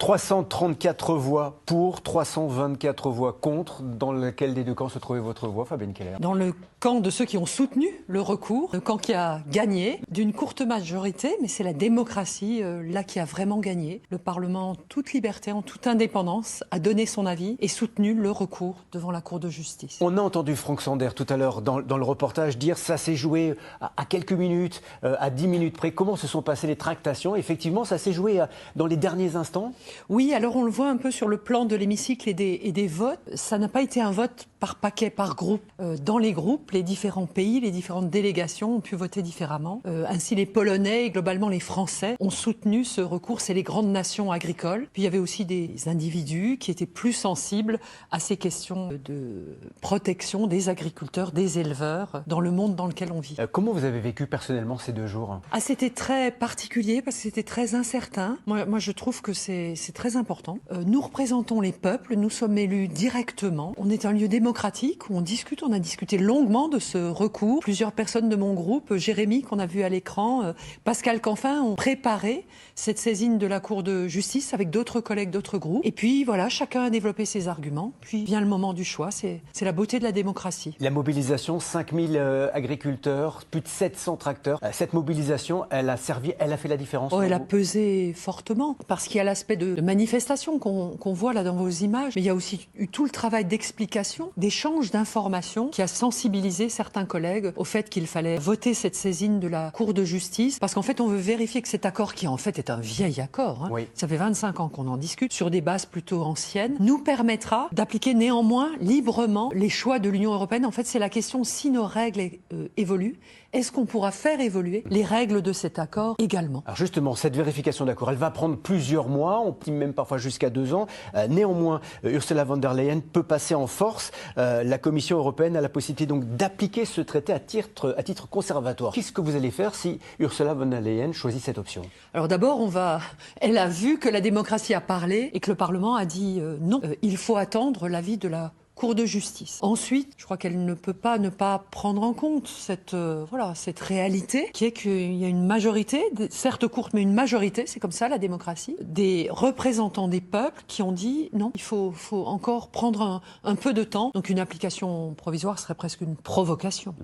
334 voix pour, 324 voix contre. Dans lequel des deux camps se trouvait votre voix, Fabienne Keller? Dans le camp de ceux qui ont soutenu le recours, le camp qui a gagné, d'une courte majorité, mais c'est la démocratie là qui a vraiment gagné. Le Parlement, en toute liberté, en toute indépendance, a donné son avis et soutenu le recours devant la Cour de justice. On a entendu Franck Sander tout à l'heure dans le reportage dire ça s'est joué à quelques minutes, à 10 minutes près. Comment se sont passées les tractations? Effectivement, ça s'est joué dans les derniers instants? Oui, alors on le voit un peu sur le plan de l'hémicycle et des votes. Ça n'a pas été un vote par paquet, par groupe. Dans les groupes, les différents pays, les différentes délégations ont pu voter différemment. Ainsi, les Polonais et globalement les Français ont soutenu ce recours. C'est les grandes nations agricoles. Puis il y avait aussi des individus qui étaient plus sensibles à ces questions de protection des agriculteurs, des éleveurs, dans le monde dans lequel on vit. Comment vous avez vécu personnellement ces 2 jours? C'était très particulier parce que c'était très incertain. Moi, je trouve que c'est très important. Nous représentons les peuples, nous sommes élus directement. On est un lieu démocratique où on discute, on a discuté longuement de ce recours. Plusieurs personnes de mon groupe, Jérémy qu'on a vu à l'écran, Pascal Canfin, ont préparé cette saisine de la Cour de justice avec d'autres collègues d'autres groupes. Et puis voilà, chacun a développé ses arguments. Puis vient le moment du choix, c'est la beauté de la démocratie. La mobilisation, 5000 agriculteurs, plus de 700 tracteurs. Cette mobilisation, elle a servi, elle a fait la différence? Elle a pesé fortement parce qu'il y a l'aspect de manifestation qu'on voit là dans vos images. Mais il y a aussi eu tout le travail d'explication, d'échange d'informations qui a sensibilisé certains collègues au fait qu'il fallait voter cette saisine de la Cour de justice. Parce qu'en fait, on veut vérifier que cet accord, qui en fait est un vieil accord, oui. Ça fait 25 ans qu'on en discute, sur des bases plutôt anciennes, nous permettra d'appliquer néanmoins librement les choix de l'Union européenne. En fait, c'est la question, si nos règles évoluent, est-ce qu'on pourra faire évoluer les règles de cet accord également? Alors justement, cette vérification d'accord, elle va prendre plusieurs mois, on estime même parfois jusqu'à 2 ans. Néanmoins, Ursula von der Leyen peut passer en force. La Commission européenne a la possibilité donc d'appliquer ce traité à titre conservatoire. Qu'est-ce que vous allez faire si Ursula von der Leyen choisit cette option? Alors d'abord, elle a vu que la démocratie a parlé et que le Parlement a dit non. Il faut attendre l'avis de la Cour de justice. Ensuite, je crois qu'elle ne peut pas ne pas prendre en compte cette réalité qui est qu'il y a une majorité, certes courte, mais une majorité, c'est comme ça la démocratie, des représentants des peuples qui ont dit non, il faut encore prendre un peu de temps. Donc une application provisoire serait presque une provocation.